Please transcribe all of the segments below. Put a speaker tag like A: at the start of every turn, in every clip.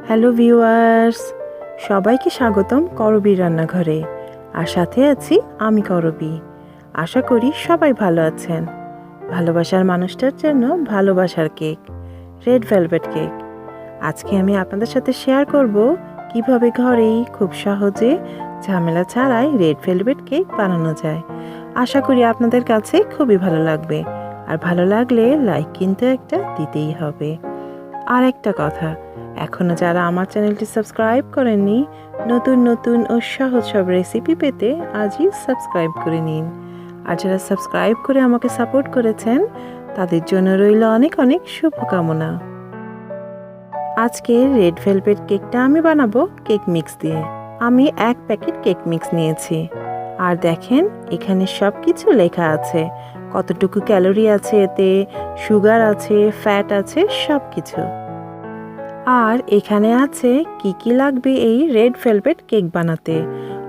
A: Hello viewers, সবাইকে স্বাগতম করবীর রান্নাঘরে। আর সাথে আছি আমি করবী। আশা করি সবাই ভালো আছেন। ভালোবাসার মানুষটার জন্য ভালোবাসার কেক, রেড ভেলভেট কেক। আজকে আমি আপনাদের সাথে শেয়ার করব কিভাবে ঘরেই খুব সহজে ঝামেলা ছাড়াই রেড ভেলভেট কেক বানানো যায়। আশা করি আপনাদের কাছে খুবই ভালো লাগবে। আর ভালো লাগলে লাইক কিন্তু একটা দিতেই হবে। আর একটা কথা, এখনও যারা আমার চ্যানেলটি সাবস্ক্রাইব করেননি, নতুন নতুন ও সহজ সব রেসিপি পেতে আজই সাবস্ক্রাইব করে নিন। আর যারা সাবস্ক্রাইব করে আমাকে সাপোর্ট করেছেন তাদের জন্য রইল অনেক অনেক শুভকামনা। আজকে রেড ভেলভেট কেকটা আমি বানাবো কেক মিক্স দিয়ে। আমি 1 প্যাকেট কেক মিক্স নিয়েছি। আর দেখেন এখানে সব কিছু লেখা আছে, কতটুকু ক্যালোরি আছে এতে, সুগার আছে, ফ্যাট আছে, সব কিছু। আর এখানে আছে কি কি লাগবে এই রেড ভেলভেট কেক বানাতে,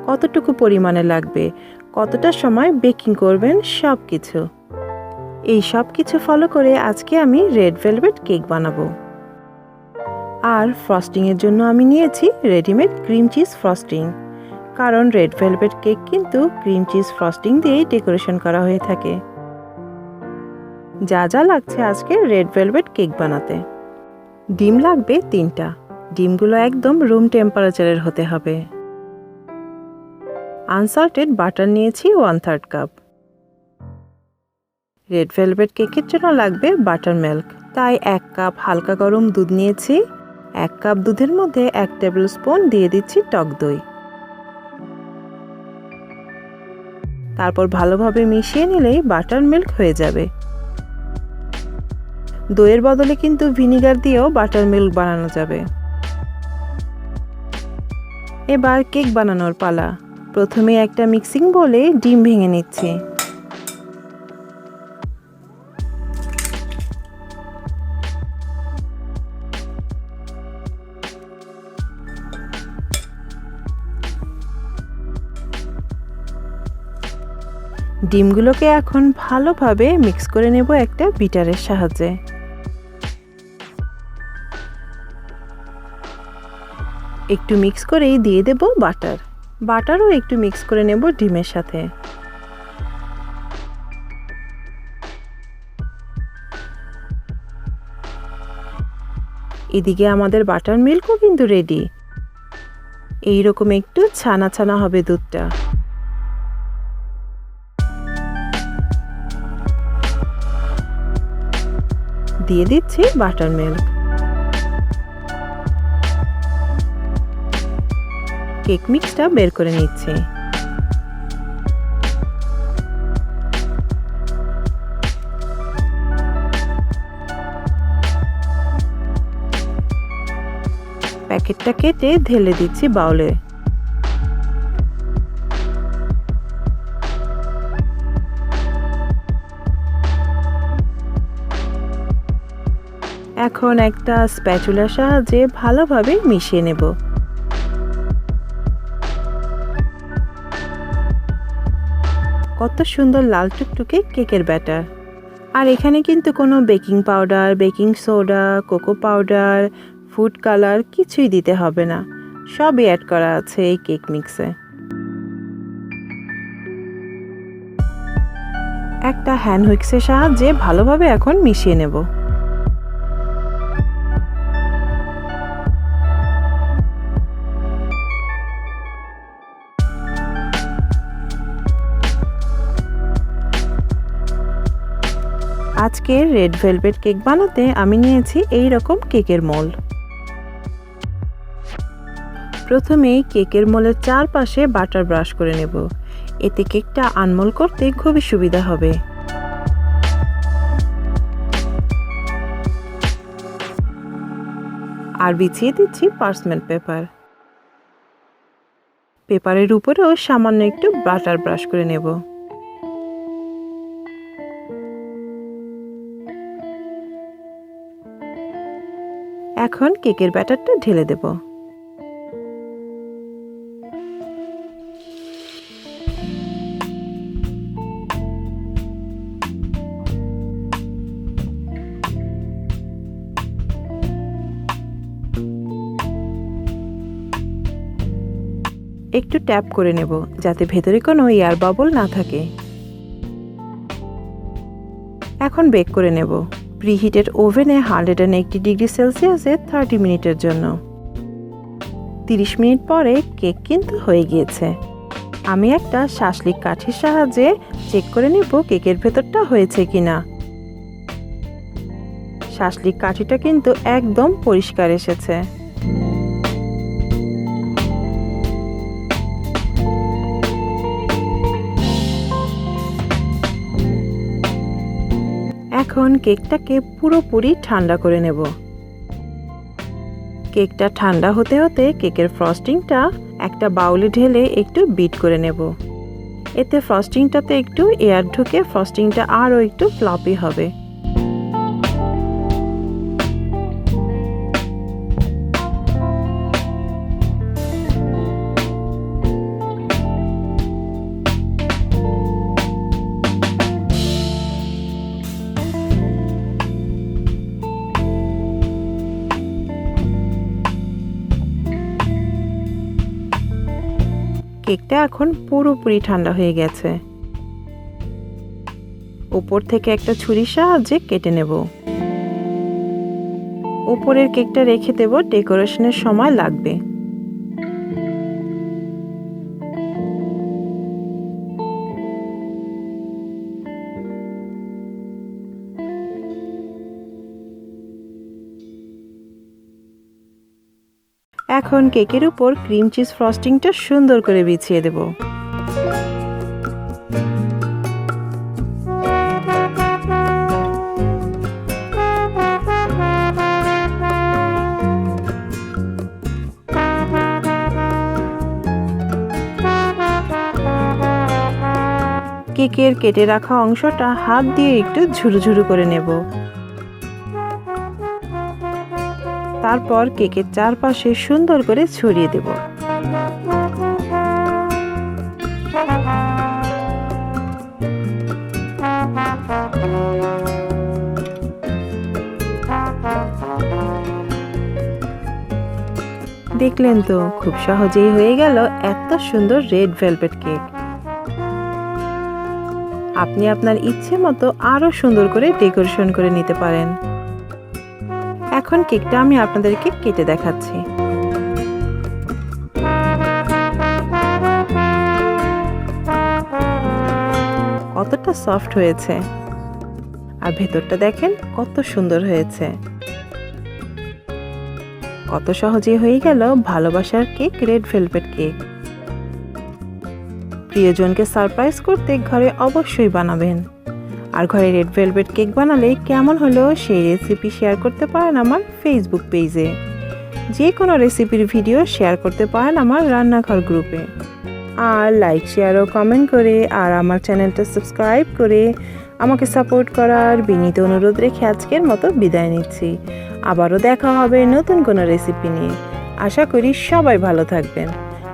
A: কতটুকু পরিমাণে লাগবে, কতটা সময় বেকিং করবেন, সব কিছু। এই সব কিছু ফলো করে আজকে আমি রেড ভেলভেট কেক বানাবো। আর ফ্রস্টিংয়ের জন্য আমি নিয়েছি রেডিমেড ক্রিম চিজ ফ্রস্টিং, কারণ রেড ভেলভেট কেক কিন্তু ক্রিম চিজ ফ্রস্টিং দিয়েই ডেকোরেশন করা হয়ে থাকে। যা যা লাগছে আজকে রেড ভেলভেট কেক বানাতে: ডিম লাগবে 3টা। ডিমগুলো একদম রুম টেম্পারেচারের হতে হবে। আনসল্টেড বাটার নিয়েছি 1/3 কাপ। রেড ভেলভেট কেকের জন্য লাগবে বাটার মিল্ক, তাই 1 কাপ হালকা গরম দুধ নিয়েছি। 1 কাপ দুধের মধ্যে 1 টেবিল স্পুন দিয়ে দিচ্ছি টক দই। তারপর ভালোভাবে মিশিয়ে নিলেই বাটার মিল্ক হয়ে যাবে। দইয়ের বদলে কিন্তু ভিনিগার দিয়েও বাটার মিল্ক বানানো যাবে। এবার কেক বানানোর পালা। প্রথমে একটা মিক্সিং বোলে ডিম ভেঙে নিচ্ছি। ডিমগুলোকে এখন ভালোভাবে মিক্স করে নেব একটা বিটারের সাহায্যে। একটু মিক্স করেই দিয়ে দেব বাটার। বাটারও একটু মিক্স করে নেব ডিমের সাথে। এদিকে আমাদের বাটার মিল্কও কিন্তু রেডি। এইরকম একটু ছানা ছানা হবে দুধটা। দিয়ে দিচ্ছি বাটার মিল্ক। কেক মিক্সটা বের করে নিচ্ছি। প্যাকেটটা কেটে ঢেলে দিচ্ছি বাউলে। এখন একটা স্প্যাচুলার সাহায্যে ভালোভাবে মিশিয়ে নেব। কত সুন্দর লাল টুকটুকে কেকের ব্যাটার। আর এখানে কিন্তু কোনো baking powder, baking soda, cocoa powder, food colour কিছুই দিতে হবে না, সবই অ্যাড করা আছে এই কেক মিক্সে। একটা হ্যান্ড হুইক্সের সাহায্যে ভালোভাবে এখন মিশিয়ে নেব। আজকে রেড ভেলভেট কেক বানাতে আমি নিয়েছি এই রকম কেকের মোল্ড। প্রথমেই কেকের মোলের চারপাশে বাটার ব্রাশ করে নেব, এতে কেকটা আনমোল করতে খুবই সুবিধা হবে। আর বিছিয়ে দিচ্ছি পার্চমেন্ট পেপার। পেপারের উপরেও সামান্য একটু বাটার ব্রাশ করে নেব। এখন কেকের ব্যাটারটা ঢেলে দেব। একটু ট্যাপ করে নেব যাতে ভেতরে কোনো এয়ার বাবল না থাকে। এখন বেক করে নেব প্রিহিটেড ওভেনে 180 ডিগ্রি সেলসিয়াসে 30 মিনিটের জন্য। 30 মিনিট পরে কেক কিন্তু হয়ে গিয়েছে। আমি একটা শাসলিক কাঠির সাহায্যে চেক করে নেব কেকের ভেতরটা হয়েছে কিনা। শাসলিক কাঠিটা কিন্তু একদম পরিষ্কার এসেছে। এখন কেকটাকে পুরোপুরি ঠান্ডা করে নেব। কেকটা ঠান্ডা হতে হতে কেকের ফ্রস্টিংটা একটা বাউলে ঢেলে একটু বিট করে নেব। এতে ফ্রস্টিংটাতে একটু এয়ার ঢুকে ফ্রস্টিংটা আরও একটু ফ্লপি হবে। কেকটা এখন পুরোপুরি ঠান্ডা হয়ে গেছে। উপর থেকে একটা ছুরির সাহায্যে কেটে নেব। উপরের কেকটা রেখে দেব, ডেকোরেশনের সময় লাগবে। এখন কেকের উপর ক্রিম চিজ ফ্রস্টিংটা সুন্দর করে বিছিয়ে দেব। কেকের কেটে রাখা অংশটা হাত দিয়ে একটু ঝুরু ঝুরু করে নেব। তারপর কেকের চারপাশে সুন্দর করে ছড়িয়ে দেব। দেখলেন তো, খুব সহজেই হয়ে গেল এত সুন্দর রেড ভেলভেট কেক। আপনি আপনার ইচ্ছে মতো আরো সুন্দর করে ডেকোরেশন করে নিতে পারেন। এখন কেকটা আমি আপনাদেরকে কেটে দেখাচ্ছি। কতটা সফট হয়েছে, আর ভেতরটা দেখেন কত সুন্দর হয়েছে। কত সহজেই হয়ে গেল ভালোবাসার কেক, রেড ভেলভেট কেক। প্রিয়জনকে সারপ্রাইজ করতে ঘরে অবশ্যই বানাবেন। আর ঘরে রেড ভেলভেট কেক বানালে কেমন হলো সেই রেসিপি শেয়ার করতে পারেন আমার ফেসবুক পেজে। যে কোনো রেসিপির ভিডিও শেয়ার করতে পারেন আমার রান্নাঘর গ্রুপে। আর লাইক, শেয়ার ও কমেন্ট করে আর আমার চ্যানেলটা সাবস্ক্রাইব করে আমাকে সাপোর্ট করার বিনীত অনুরোধ রেখে আজকের মতো বিদায় নিচ্ছি। আবারও দেখা হবে নতুন কোনো রেসিপি নিয়ে। আশা করি সবাই ভালো থাকবেন।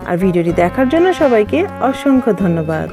A: আর ভিডিওটি দেখার জন্য সবাইকে অসংখ্য ধন্যবাদ।